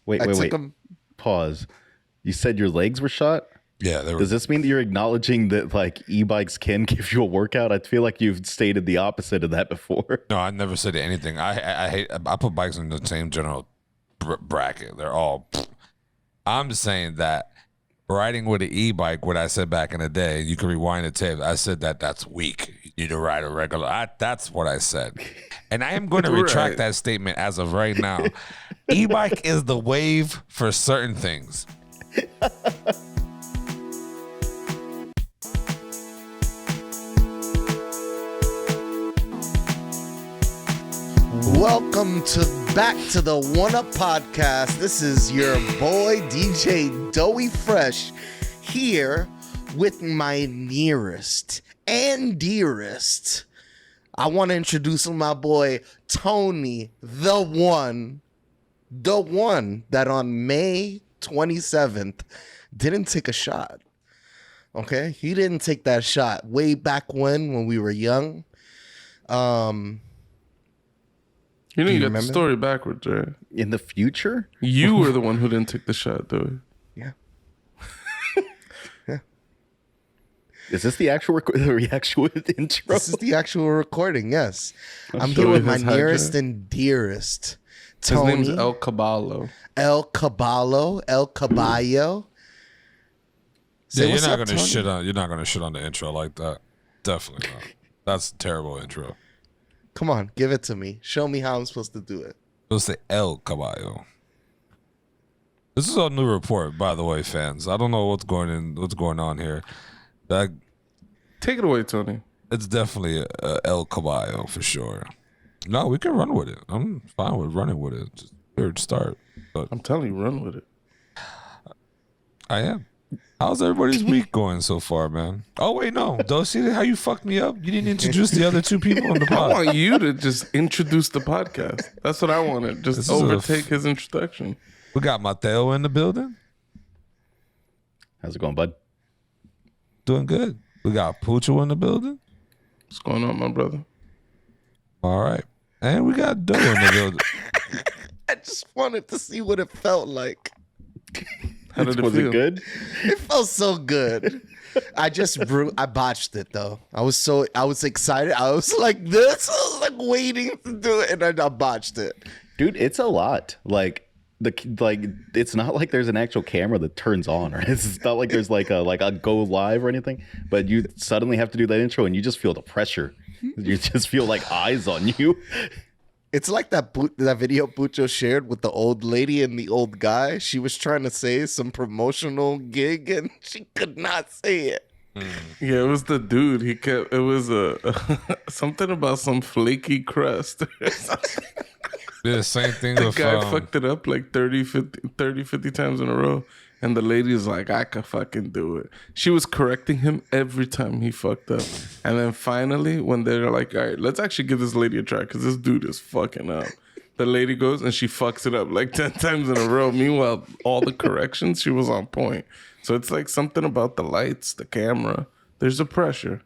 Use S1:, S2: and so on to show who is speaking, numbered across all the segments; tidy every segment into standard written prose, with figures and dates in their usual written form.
S1: Wait. Pause. You said your legs were shot?
S2: Yeah.
S1: Does this mean that you're acknowledging that like e-bikes can give you a workout? I feel like you've stated the opposite of that before.
S2: No, I never said anything. I put bikes in the same general bracket. They're all. I'm just saying that riding with an e-bike, what I said back in the day, you can rewind the tape. I said that's weak. You need to ride a regular. That's what I said. And I am going to retract that statement as of right now. E-bike is the wave for certain things.
S3: Welcome back to the One Up Podcast. This is your boy DJ Doughy Fresh here with my nearest and dearest. I want to introduce my boy Tony, the one that on May 27th didn't take a shot. Okay, he didn't take that shot way back when we were young.
S4: You know, you got the story backwards, right?
S1: In the future?
S4: You were the one who didn't take the shot, though.
S3: Yeah.
S1: Is this the actual reaction intro?
S3: This is the actual recording, yes. I'm here with my nearest and dearest. Tony.
S4: His name's El Caballo.
S3: El Caballo. El Caballo.
S2: Yeah, you're not gonna shit on the intro like that. Definitely not. That's a terrible intro.
S3: Come on, give it to me. Show me how I'm supposed to do it.
S2: Let's say El Caballo. This is our new report, by the way, fans. I don't know what's going on here.
S4: Take it away, Tony.
S2: It's definitely El Caballo for sure. No, we can run with it. I'm fine with running with it. Just weird start, but
S4: I'm telling you, run with it.
S2: I am. How's everybody's week going so far, man? Oh, wait, no. Don't see how you fucked me up? You didn't introduce the other two people on the pod.
S4: I want you to just introduce the podcast. That's what I wanted. Just overtake his introduction.
S2: We got Mateo in the building.
S1: How's it going, bud?
S2: Doing good. We got Pucho in the building.
S4: What's going on, my brother?
S2: All right. And we got Doe in the building.
S3: I just wanted to see what it felt like.
S4: How did it
S1: Was
S4: feel?
S1: it good?
S3: It felt so good. I botched it though. I was excited. I was like this. I was like waiting to do it, and then I botched it.
S1: Dude, it's a lot. It's not like there's an actual camera that turns on, or it's not like there's like a go live or anything. But you suddenly have to do that intro, and you just feel the pressure. You just feel like eyes on you.
S3: It's like that video Pucho shared with the old lady and the old guy. She was trying to say some promotional gig, and she could not say it.
S4: Yeah, it was the dude. It was something about some flaky crust.
S2: Yeah, same thing
S4: The
S2: with
S4: guy fucked it up like 30, 50 times in a row. And the lady's like, I could fucking do it. She was correcting him every time he fucked up. And then finally, when they're like, all right, let's actually give this lady a try because this dude is fucking up. The lady goes and she fucks it up like 10 times in a row. Meanwhile, all the corrections, she was on point. So it's like something about the lights, the camera. There's a pressure.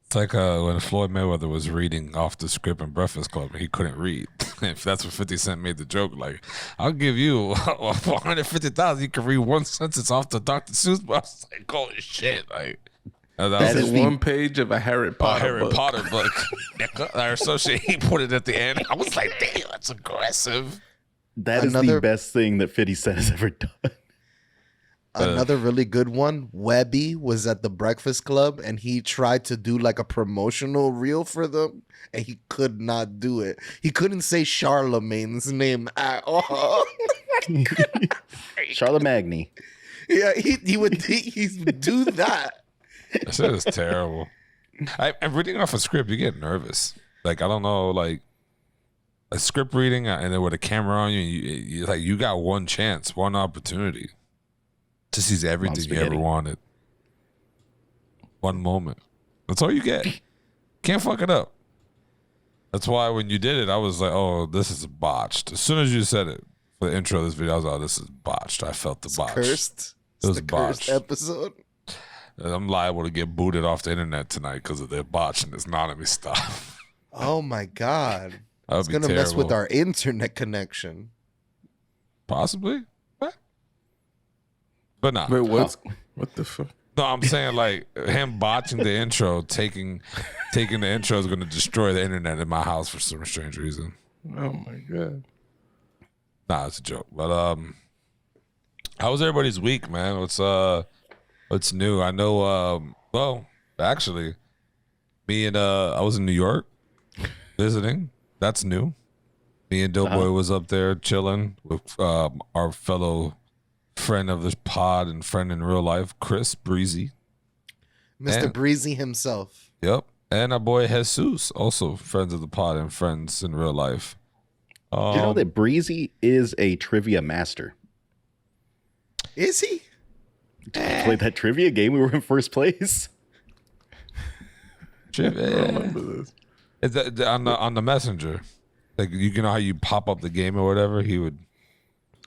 S2: It's like when Floyd Mayweather was reading off the script in Breakfast Club and he couldn't read. If that's what 50 Cent made the joke, like, I'll give you 150,000. You can read one sentence off the Dr. Seuss book. I was like, holy shit. Like,
S4: that is one page of a Harry Potter
S2: book. Our associate, he put it at the end. I was like, damn, that's aggressive.
S1: That is the best thing that 50 Cent has ever done.
S3: Another really good one, Webby was at the Breakfast Club and he tried to do like a promotional reel for them and he could not do it. He couldn't say Charlemagne's name at all.
S1: Charlemagne.
S3: Yeah, he would do that.
S2: That shit is terrible. I'm reading off a script, you get nervous. Like, I don't know, like a script reading and then with a camera on you, you got one chance, one opportunity to see everything you ever wanted. One moment. That's all you get. Can't fuck it up. That's why when you did it, I was like, oh, this is botched. As soon as you said it for the intro of this video, I was like, oh, this is botched. I felt the botch.
S3: Cursed.
S2: It was botched.
S3: Cursed episode.
S2: I'm liable to get booted off the internet tonight because of their botch and this anonymous stuff.
S3: Oh my God.
S2: That would
S3: It's
S2: be
S3: going to mess with
S2: terrible.
S3: our internet connection.
S2: Possibly. But nah.
S4: Wait, what the fuck?
S2: No, I'm saying like him botching the intro, taking the intro is going to destroy the internet in my house for some strange reason.
S4: Oh my god.
S2: Nah, it's a joke. But how was everybody's week, man? What's new? I know. Well, actually, me and I was in New York visiting. That's new. Me and Doughboy was up there chilling with our fellow friend of this pod and friend in real life, Chris Breezy.
S3: Mr. Breezy himself.
S2: Yep. And our boy Jesus, also friends of the pod and friends in real life.
S1: Do you know that Breezy is a trivia master?
S3: Is he?
S1: Played that trivia game. We were in first place.
S4: I remember this.
S2: It's on the messenger. Like, you know how you pop up the game or whatever? He would,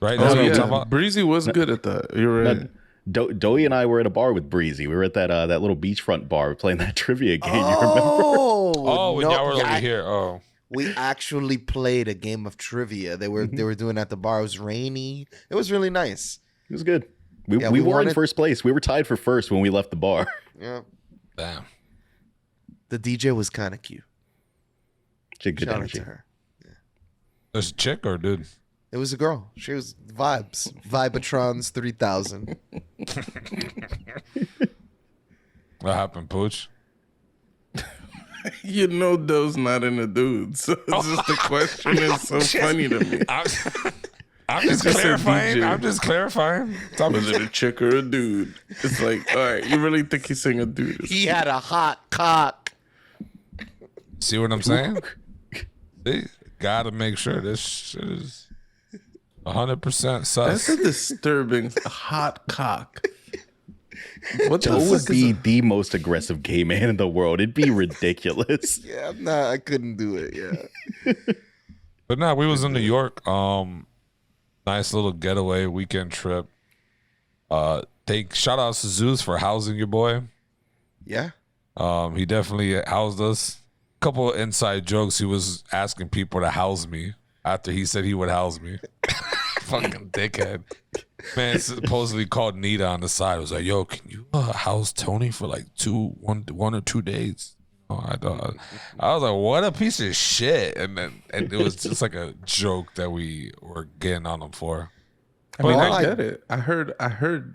S2: right? That's
S4: Oh
S2: what I'm talking
S4: yeah,
S2: about?
S4: Breezy was good at that. You're right.
S1: Doey and I were at a bar with Breezy. We were at that little beachfront bar playing that trivia game. You remember?
S2: Oh, when y'all were over
S3: yeah,
S2: here. Oh.
S3: we actually played a game of trivia. They were doing it at the bar. It was rainy. It was really nice.
S1: It was good.
S3: Yeah,
S1: we
S3: we
S1: were in
S3: wanted-
S1: first place. We were tied for first when we left the bar.
S3: Yeah.
S2: Damn.
S3: The DJ was kind of cute.
S1: She had good
S3: Shout out
S1: energy.
S3: to her.
S2: This a chick or dude?
S3: It was a girl. She was vibes. Vibatrons 3000.
S2: What happened, Pooch?
S4: You know Doe's not in the dude, so it's just the question is so funny to me.
S2: I'm just
S4: just a
S2: clarifying.
S4: DJ.
S2: I'm just clarifying.
S4: Was it a chick or a dude? It's like, all right, you really think he's saying a dude?
S3: He had a hot cock.
S2: See what I'm saying? See? Gotta make sure this shit is 100% sus.
S4: That's a disturbing hot cock. What the
S1: Joe
S4: fuck
S1: would
S4: is
S1: be
S4: a-
S1: the most aggressive gay man in the world. It'd be ridiculous.
S3: Yeah, I couldn't do it. Yeah.
S2: But no, we was in New York. Nice little getaway weekend trip. Shout out to Zeus for housing your boy.
S3: Yeah.
S2: He definitely housed us. Couple of inside jokes. He was asking people to house me after he said he would house me. Fucking dickhead. Man supposedly called Nita on the side. Was like, yo, can you house Tony for like one or 2 days? Oh, I was like, what a piece of shit. And it was just like a joke that we were getting on him for.
S4: I mean,
S3: Well,
S4: I get it. I heard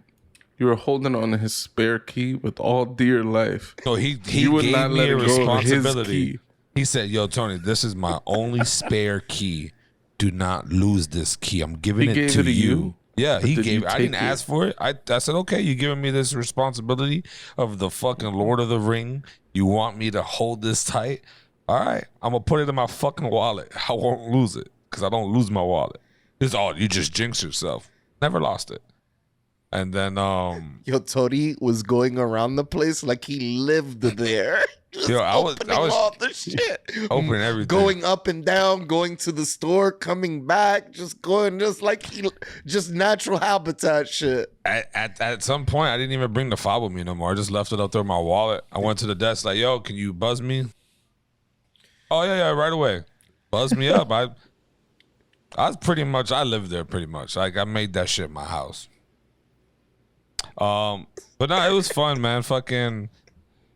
S4: you were holding on to his spare key with all dear life.
S2: So he
S4: You would
S2: gave
S4: not
S2: me
S4: let
S2: a
S4: it go of his
S2: responsibility.
S4: key.
S2: He said, yo, Tony, this is my only spare key. Do not lose this key. I'm giving
S4: He
S2: it
S4: gave
S2: to
S4: it to
S2: you.
S4: you?
S2: Yeah,
S4: Or
S2: he
S4: did
S2: gave
S4: you
S2: I didn't
S4: take it?
S2: ask for it. I said, okay, you're giving me this responsibility of the fucking Lord of the Ring. You want me to hold this tight? All right, I'm going to put it in my fucking wallet. I won't lose it because I don't lose my wallet. It's all, you just jinx yourself. Never lost it. And then,
S3: Yo, Tony was going around the place like he lived there. Just
S2: Yo, I was
S3: opening all the shit.
S2: opening everything.
S3: Going up and down, going to the store, coming back, just going just like just natural habitat shit.
S2: At some point, I didn't even bring the fob with me no more. I just left it up there in my wallet. I went to the desk like, yo, can you buzz me? Oh, yeah, right away. Buzz me up. I lived there pretty much. Like, I made that shit my house. But no, it was fun, man. Fucking,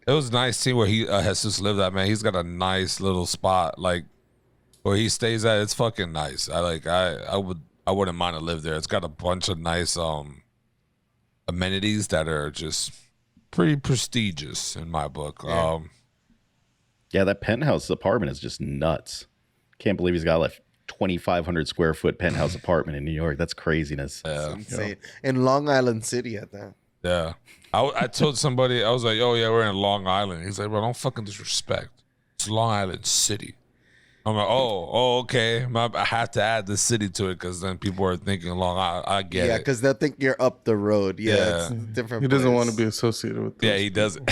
S2: it was nice seeing where he Jesus lived at, man. He's got a nice little spot, like where he stays at. It's fucking nice. I wouldn't mind to live there. It's got a bunch of nice amenities that are just pretty prestigious in my book.
S3: Yeah.
S1: Yeah, that penthouse apartment is just nuts. Can't believe he's got like 2,500 square foot penthouse apartment in New York. That's craziness.
S2: Yeah.
S3: Insane. In Long Island City at that.
S2: Yeah. I told somebody, I was like, oh, yeah, we're in Long Island. He's like, bro, don't fucking disrespect. It's Long Island City. I'm like, oh, okay. I have to add the city to it because then people are thinking Long Island. I get
S3: Yeah,
S2: it.
S3: because they'll think you're up the road. Yeah,
S2: Yeah.
S3: it's a different.
S4: He doesn't
S3: place.
S4: want to be associated with this.
S2: Yeah, he doesn't.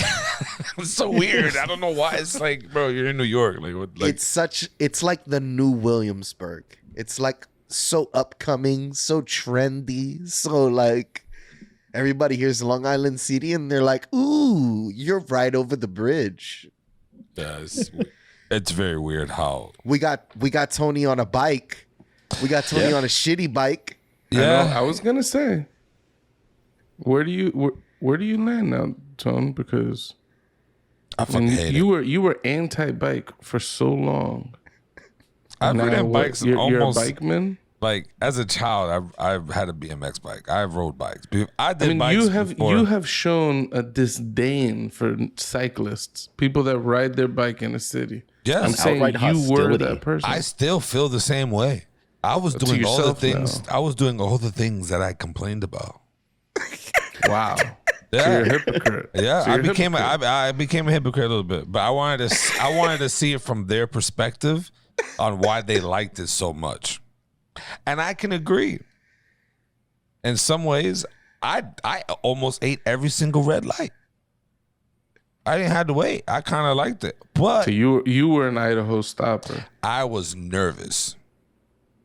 S2: It's so weird. I don't know why. It's like, bro, you're in New York.
S3: It's like the new Williamsburg. It's like so upcoming, so trendy, so like everybody hears Long Island City and they're like, "Ooh, you're right over the bridge."
S2: Yeah, it's very weird how.
S3: We got Tony on a bike. We got Tony on a shitty bike.
S2: Yeah.
S4: I was gonna say, where do you land now, Tone? Because
S2: I fucking hate
S4: you
S2: it.
S4: were anti-bike for so long.
S2: I've
S4: Now
S2: ridden
S4: what,
S2: bikes
S4: you're
S2: almost
S4: a bikeman.
S2: like as a child. I've had a BMX bike. I've rode bikes. I did
S4: I mean,
S2: bikes
S4: you
S2: before.
S4: have shown a disdain for cyclists, people that ride their bike in a city.
S2: Yes.
S4: I'm saying
S1: outright
S4: you were
S1: hostility.
S4: that person.
S2: I still feel the same way. I was doing all the
S4: yourself
S2: things.
S4: now.
S2: I was doing all the things that I complained about.
S4: Wow.
S2: Yeah.
S4: So you're a hypocrite.
S2: Yeah,
S4: So
S2: I
S4: you're a
S2: became
S4: hypocrite.
S2: I became a hypocrite a little bit, but I wanted to see it from their perspective on why they liked it so much, and I can agree. In some ways, I almost ate every single red light. I didn't have to wait. I kind of liked it, but
S4: So you were an Idaho stopper.
S2: I was nervous.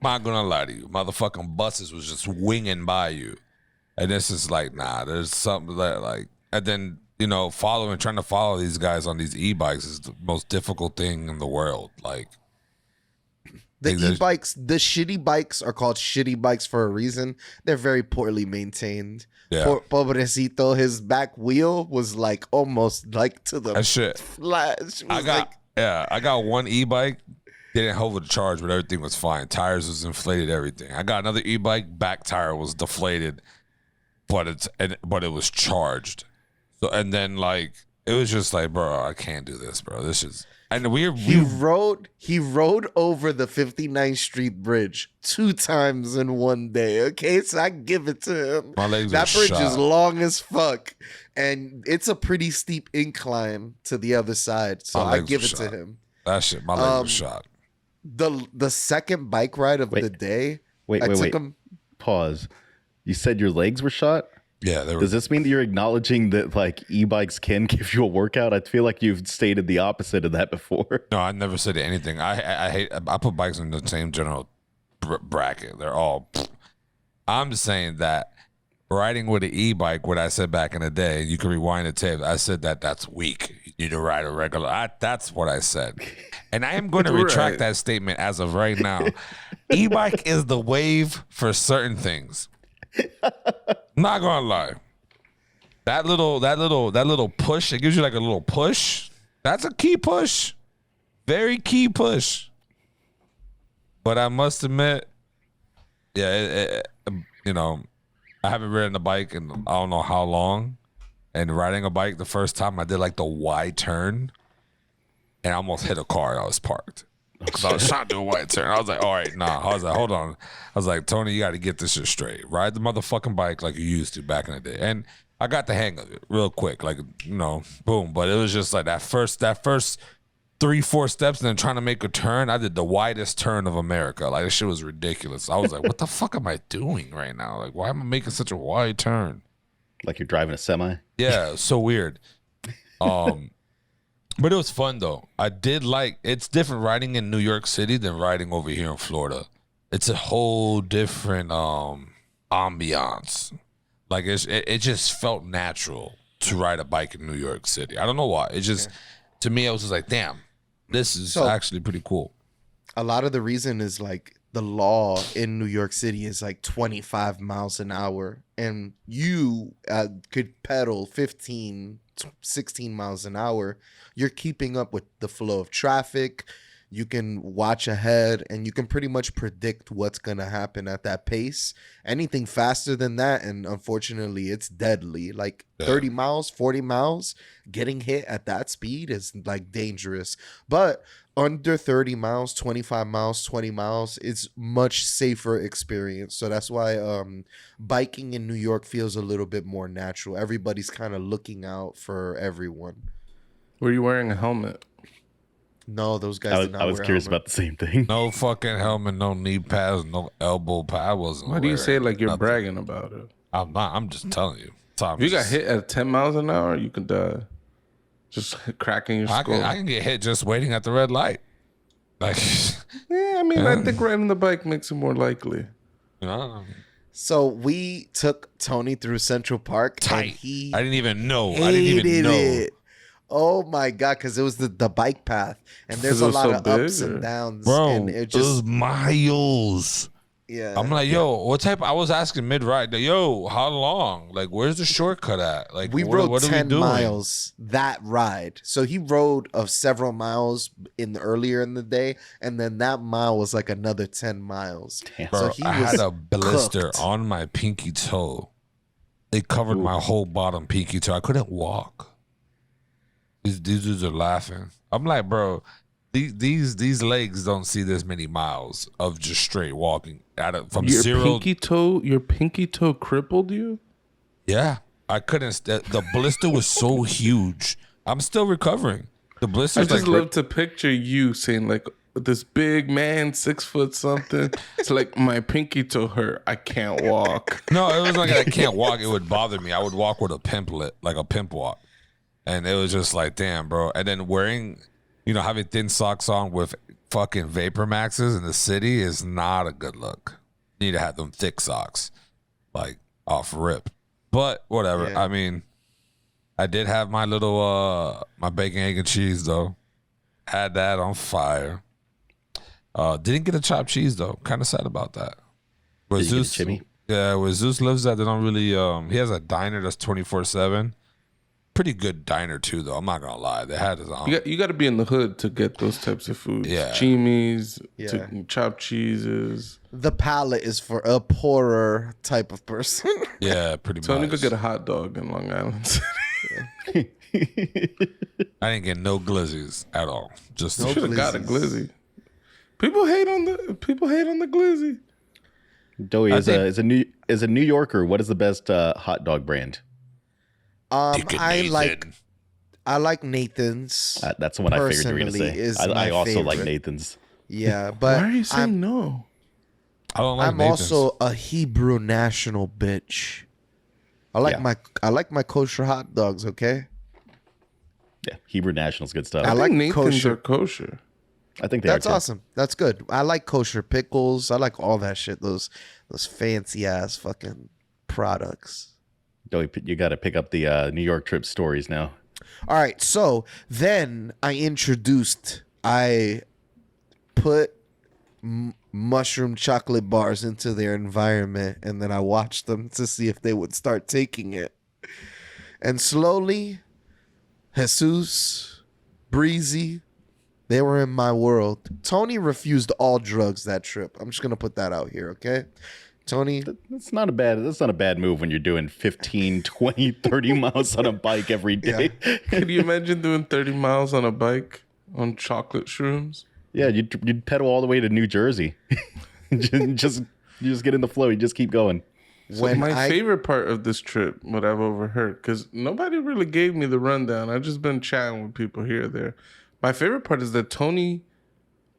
S2: Not gonna lie to you, motherfucking buses was just winging by you. And this is like, nah, there's something that like, and then, trying to follow these guys on these e-bikes is the most difficult thing in the world. Like,
S3: The
S2: there's-
S3: e-bikes, the shitty bikes are called shitty bikes for a reason. They're very poorly maintained.
S2: Yeah.
S3: Pobrecito, his back wheel was like almost like to the
S2: that shit.
S3: flash.
S2: I got one e-bike, didn't hold the charge, but everything was fine. Tires was inflated, everything. I got another e-bike, back tire was deflated, but it was charged. So and then like it was just like, bro, I can't do this, bro. This is and
S3: he rode over the 59th Street Bridge 2 times in one day. Okay, so I give it to him.
S2: My legs
S3: That
S2: were
S3: bridge
S2: shot.
S3: is long as fuck, and it's a pretty steep incline to the other side. So
S2: My
S3: I
S2: legs
S3: give
S2: were
S3: it to
S2: shot.
S3: him.
S2: That shit, my legs were shot.
S3: The second bike ride of
S1: Wait.
S3: the day.
S1: Wait,
S3: I
S1: wait,
S3: took
S1: wait.
S3: him.
S1: Pause. You said your legs were shot?
S2: Yeah, they were.
S1: Does this mean that you're acknowledging that like e-bikes can give you a workout? I feel like you've stated the opposite of that before.
S2: No, I never said anything. I put bikes in the same general bracket. They're all. I'm just saying that riding with an e-bike, what I said back in the day, you can rewind the tape. I said that's weak. You need to ride a regular. That's what I said, and I am going to retract
S4: Right.
S2: that statement as of right now. E-bike is the wave for certain things. Not gonna lie. That little push, it gives you like a little push. That's a key push. Very key push. But I must admit, yeah, I haven't ridden a bike in I don't know how long. And riding a bike the first time I did like the wide turn and I almost hit a car that was parked. Because I was trying to do a wide turn. I was like, all right, nah. I was like, hold on. I was like, Tony, you got to get this shit straight. Ride the motherfucking bike like you used to back in the day. And I got the hang of it real quick. Like, boom. But it was just like that first 3-4 steps and then trying to make a turn. I did the widest turn of America. Like, this shit was ridiculous. I was like, what the fuck am I doing right now? Like, why am I making such a wide turn?
S1: Like you're driving a semi?
S2: Yeah, it was so weird. But it was fun though. I did like it's different riding in New York City than riding over here in Florida. It's a whole different ambiance. Like it just felt natural to ride a bike in New York City. I don't know why. It just to me I was just like, damn, this is actually pretty cool.
S3: A lot of the reason is like the law in New York City is like 25 miles an hour, and you could pedal 15, 16 miles an hour. You're keeping up with the flow of traffic. You can watch ahead, and you can pretty much predict what's going to happen at that pace. Anything faster than that, and unfortunately, it's deadly. Like 30 miles, 40 miles, getting hit at that speed is like dangerous. But under 30 miles, 25 miles, 20 miles, it's much safer experience. So that's why biking in New York feels a little bit more natural. Everybody's kind of looking out for everyone.
S4: Were you wearing a helmet?
S3: No, those guys did not
S1: I was
S3: wear
S1: curious
S3: helmet.
S1: about the same thing.
S2: No fucking helmet, no knee pads, no elbow pad. I wasn't.
S4: Why do you say it like you're
S2: nothing.
S4: bragging about it?
S2: I'm not. I'm just telling you.
S4: If you got hit at 10 miles an hour, you could die. Just cracking your
S2: I
S4: skull.
S2: can get hit just waiting at the red light. Like,
S4: Yeah, I mean, I think riding the bike makes it more likely.
S3: So we took Tony through Central Park, and
S2: tight.
S3: he
S2: I didn't even know.
S3: hated it. Oh my god, because it was the bike path, and there's
S4: Because it
S3: a
S4: was
S3: lot
S4: so
S3: of ups
S4: big,
S3: and
S4: or-
S3: downs,
S2: Bro,
S3: and it
S2: it was
S3: just
S2: miles.
S3: Yeah.
S2: I'm like, yo, what type? I was asking mid ride, yo, how long? Like, where's the shortcut at? Like,
S3: we
S2: what,
S3: rode
S2: what are we
S3: 10
S2: doing?
S3: miles that ride. So he rode of several miles earlier in the day, and then that mile was like another 10 miles.
S1: Damn.
S2: Bro,
S3: So he
S2: I
S3: was
S2: had a blister
S3: cooked.
S2: on my pinky toe. It covered my whole bottom pinky toe. I couldn't walk. These dudes are laughing. I'm like, bro, these legs don't see this many miles of just straight walking from
S4: Your
S2: zero.
S4: your pinky toe crippled you?
S2: Yeah, I couldn't. The blister was so huge. I'm still recovering. The
S4: I
S2: blister's
S4: just
S2: like
S4: love to picture you saying like this big man, 6 foot something. It's like my pinky toe hurt. I can't walk.
S2: no, it was like I can't walk. It would bother me. I would walk with a pimplet, like a pimp walk, and it was just like, damn, bro. And then wearing, having thin socks on with fucking Vapor Maxes in the city is not a good look. You need to have them thick socks, like off rip. But whatever.
S3: Yeah.
S2: I mean, I did have my little my bacon, egg, and cheese though. Had that on fire. Didn't get a chopped cheese though. Kind of sad about that. Where
S1: Did you get a
S2: Zeus,
S1: chimney?
S2: yeah, where Zeus lives at, they don't really. He has a diner that's 24/7. Pretty good diner too, though. I'm not gonna lie. They had his own.
S4: You got to be in the hood to get those types of foods.
S2: Yeah.
S4: Chimis,
S3: Yeah.
S4: chopped cheeses.
S3: the palate is for a poorer type of person.
S2: Yeah, pretty
S4: Tony
S2: much.
S4: could get a hot dog in Long Island City.
S2: I didn't get no glizzies at all. Just
S3: No
S4: Should have got a
S3: glizzies.
S4: glizzy. People hate on the glizzy.
S1: Doey
S2: I
S1: is a New Yorker. What is the best hot dog brand?
S3: I like Nathan's.
S1: That's the one I figured you were gonna
S3: Personally
S1: say.
S3: is
S1: I
S3: my
S1: also like
S3: favorite.
S1: Nathan's.
S3: Yeah, but
S4: Why are you saying no?
S2: I don't like
S3: I'm
S2: Nathan's.
S3: also a Hebrew national bitch. I like my kosher hot dogs, okay?
S1: Yeah, Hebrew National's good stuff.
S3: I
S4: I
S3: like
S4: think Nathan's
S3: kosher.
S4: are kosher.
S1: I think they
S3: That's
S1: are too.
S3: awesome. That's good. I like kosher pickles. I like all that shit. Those fancy ass fucking products.
S1: Doey, you got to pick up the New York trip stories now.
S3: All right, so then I put mushroom chocolate bars into their environment, and then I watched them to see if they would start taking it. And slowly, Jesus, Breezy, they were in my world. Tony refused all drugs that trip. I'm just going to put that out here, okay? Tony,
S1: That's not a bad move when you're doing 15, 20, 30 miles on a bike every day.
S4: Could you imagine doing 30 miles on a bike on chocolate shrooms?
S1: Yeah, you'd pedal all the way to New Jersey. you just get in the flow. You just keep going.
S4: So my favorite part of this trip, what I've overheard, because nobody really gave me the rundown. I've just been chatting with people here or there. My favorite part is that Tony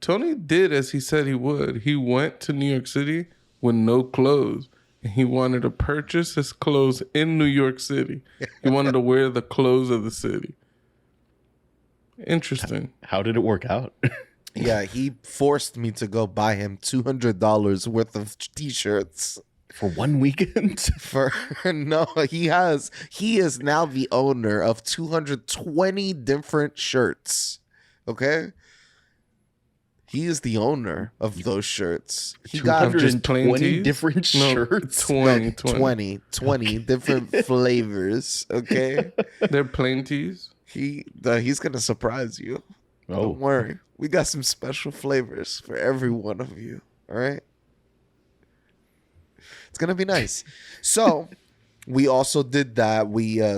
S4: did as he said he would. He went to New York City with no clothes. And he wanted to purchase his clothes in New York City. He wanted to wear the clothes of the city. Interesting.
S1: How did it work out?
S3: Yeah, he forced me to go buy him $200 worth of t-shirts.
S1: For one weekend?
S3: For no, he is now the owner of 220 different shirts. Okay? He is the owner of those shirts. He got
S4: just plain
S1: 220
S4: tees?
S1: different
S4: No,
S1: shirts?
S3: 20 different flavors. Okay?
S4: They're plain tees.
S3: He's gonna surprise you.
S1: Oh,
S3: Don't worry. We got some special flavors for every one of you. All right? It's gonna be nice. So we also did that.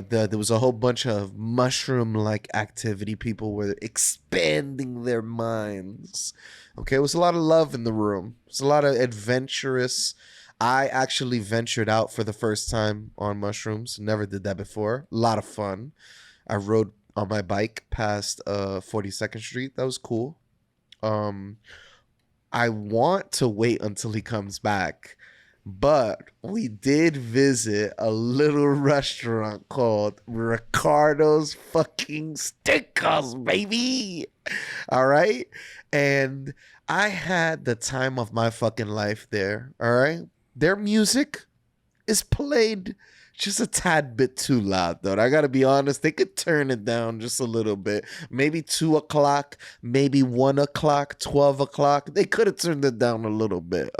S3: There was a whole bunch of mushroom-like activity. People were expanding their minds. Okay, it was a lot of love in the room. It was a lot of adventurous. I actually ventured out for the first time on mushrooms. Never did that before. A lot of fun. I rode on my bike past 42nd Street. That was cool. I want to wait until he comes back, but we did visit a little restaurant called Ricardo's fucking Steakhouse, baby. All right. And I had the time of my fucking life there. All right. Their music is played just a tad bit too loud, though. I gotta be honest, they could turn it down just a little bit. Maybe 2 o'clock, maybe 1 o'clock, 12 o'clock. They could have turned it down a little bit.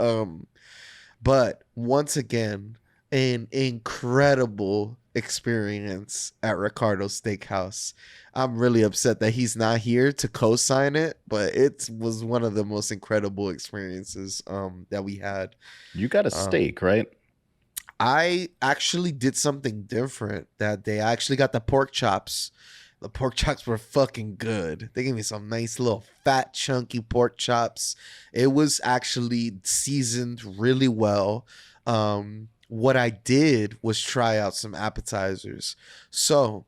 S3: But once again, an incredible experience at Ricardo's Steakhouse. I'm really upset that he's not here to co-sign it, but it was one of the most incredible experiences that we had.
S1: You got a steak, right?
S3: I actually did something different that day. I actually got the pork chops. The pork chops were fucking good. They gave me some nice little fat, chunky pork chops. It was actually seasoned really well. What I did was try out some appetizers. So,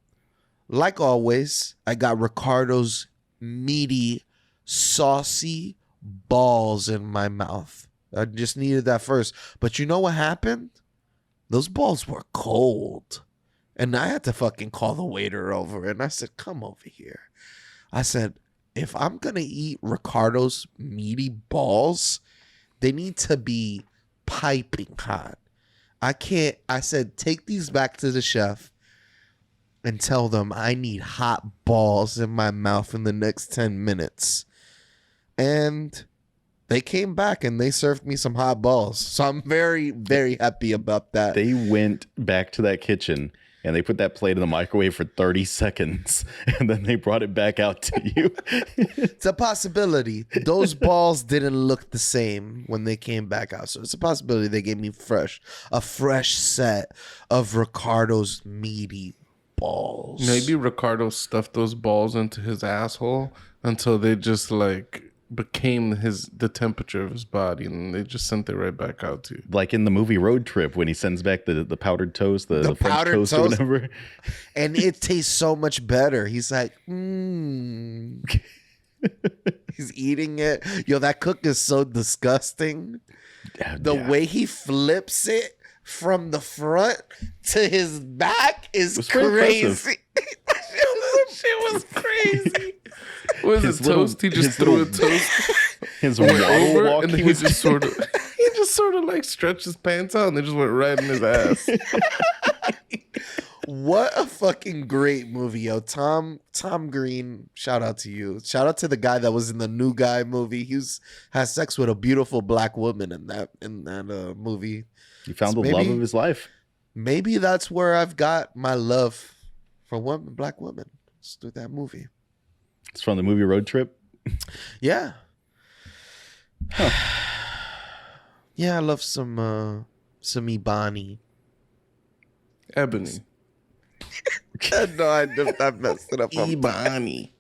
S3: like always, I got Ricardo's meaty, saucy balls in my mouth. I just needed that first. But you know what happened? Those balls were cold. And I had to fucking call the waiter over. And I said, come over here. I said, if I'm going to eat Ricardo's meaty balls, they need to be piping hot. I said, take these back to the chef and tell them I need hot balls in my mouth in the next 10 minutes. And they came back and they served me some hot balls. So I'm very, very happy about that.
S1: They went back to that kitchen and they put that plate in the microwave for 30 seconds and then they brought it back out to you.
S3: It's a possibility. Those balls didn't look the same when they came back out. So it's a possibility they gave me a fresh set of Ricardo's meaty balls.
S4: Maybe Ricardo stuffed those balls into his asshole until they just like became the temperature of his body, and they just sent it right back out to you.
S1: Like in the movie Road Trip when he sends back the powdered toast, the French
S3: powdered
S1: toast or whatever.
S3: And it tastes so much better. He's like, He's eating it. Yo, that cook is so disgusting. The way he flips it from the front to his back is crazy. That shit was crazy.
S4: What is it, toast? He just threw a toast
S1: his
S4: over,
S1: walk,
S4: and then he just sort of like stretched his pants out, and they just went right in his ass.
S3: What a fucking great movie, yo. Tom Green, shout out to you. Shout out to the guy that was in the New Guy movie. He has sex with a beautiful black woman in that movie.
S1: He found the love of his life.
S3: Maybe that's where I've got my love for black women. It's through that movie.
S1: It's from the movie Road Trip.
S3: Yeah.
S1: Huh.
S3: Yeah, I love some Ibani.
S4: Ebony.
S3: No, I messed it up.
S4: Ibani.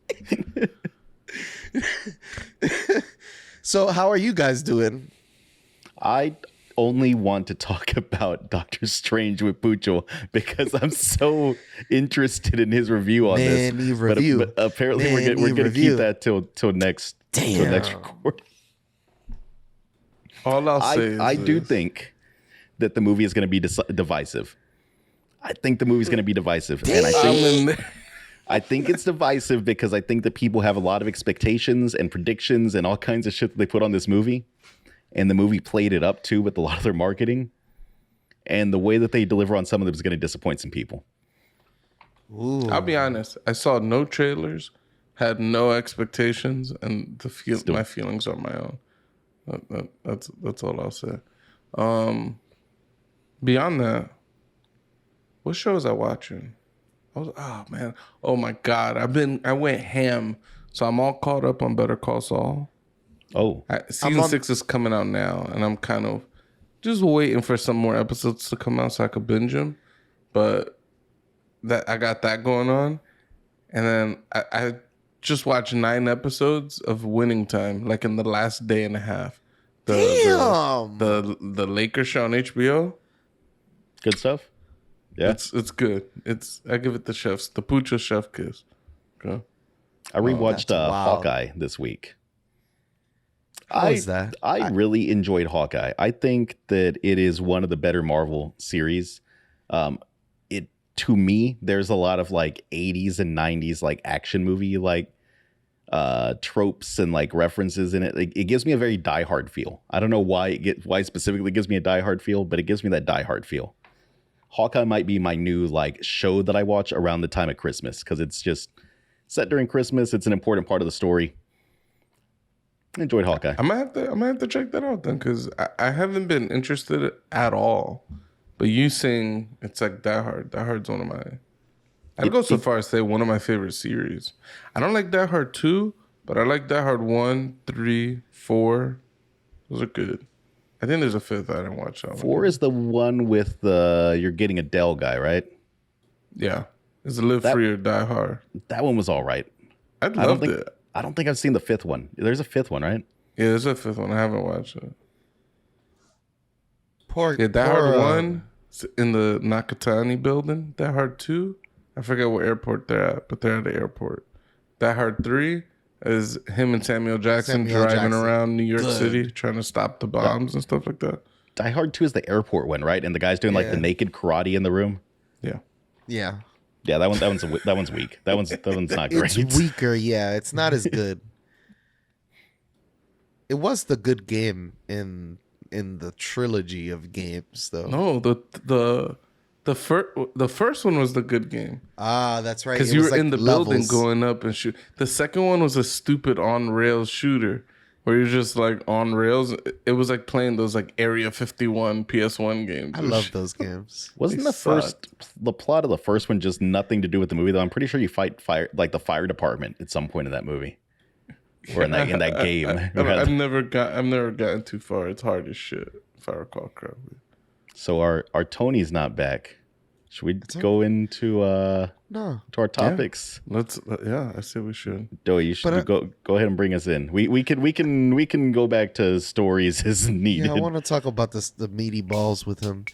S3: So, how are you guys doing?
S1: I only want to talk about Doctor Strange with Pucho because I'm so interested in his review on this. But apparently we're gonna keep that till next recording.
S4: All I'll say is
S1: I do think that the movie is going to be divisive. I think the movie's going to be divisive, and I think it's divisive because I think that people have a lot of expectations and predictions and all kinds of shit that they put on this movie. And the movie played it up too with a lot of their marketing. And the way that they deliver on some of them is going to disappoint some people.
S4: Ooh. I'll be honest. I saw no trailers, had no expectations, and my feelings are my own. That's all I'll say. Beyond that, what show was I watching? Oh my God. I went ham. So I'm all caught up on Better Call Saul.
S1: Oh,
S4: season 6 is coming out now, and I'm kind of just waiting for some more episodes to come out so I could binge them. But I got that going on, and then I just watched 9 episodes of Winning Time, like in the last day and a half. The Lakers show on HBO.
S1: Good stuff. Yeah,
S4: it's good. I give it the Pucho chef kiss. Okay.
S1: I rewatched Hawkeye this week.
S3: How is that?
S1: I really enjoyed Hawkeye. I think that it is one of the better Marvel series. To me, there's a lot of like 80s and 90s like action movie like tropes and like references in it. It gives me a very Die Hard feel. I don't know why specifically gives me a Die Hard feel, but it gives me that Die Hard feel. Hawkeye might be my new like show that I watch around the time of Christmas because it's just set during Christmas. It's an important part of the story. Enjoyed Hawkeye.
S4: I might have to check that out then, because I haven't been interested at all. But you saying it's like Die Hard. Die Hard's one of my. I'd go so far as say one of my favorite series. I don't like Die Hard 2, but I like Die Hard 1, 3, 4. Those are good. I think there's a fifth I didn't watch.
S1: 4 is the one with the you're getting a Dell guy, right?
S4: Yeah, it's a Live Free or Die Hard.
S1: That one was all right.
S4: I loved it.
S1: I don't think I've seen the 5th one. There's a 5th one, right?
S4: Yeah, there's a 5th one. I haven't watched it.
S3: Die
S4: Hard 1 in the Nakatani building. Die Hard 2, I forget what airport they're at, but they're at the airport. Die Hard 3 is him and Samuel Jackson driving around New York City trying to stop the bombs and stuff like that.
S1: Die Hard 2 is the airport one, right? And the guy's doing like the naked karate in the room.
S4: Yeah.
S3: Yeah.
S1: Yeah, that one's weak. That one's not great.
S3: It's weaker, yeah. It's not as good. It was the good game in the trilogy of games, though.
S4: No, the first one was the good game.
S3: Ah, that's right.
S4: Because you were in the building going up and shoot. The second one was a stupid on rails shooter where you're just like on rails. It was like playing those like Area 51 PS1 games.
S3: I love those games.
S1: Wasn't the plot of the first one just nothing to do with the movie though? I'm pretty sure you fight the fire department at some point in that movie. Or in that game.
S4: I've never gotten too far. It's hard as shit, if I recall correctly.
S1: So our Tony's not back. Should we go into to our topics?
S4: I say we should.
S1: Doe, you should go ahead and bring us in. We can go back to stories as needed.
S3: Yeah, I want to talk about the meaty balls with him.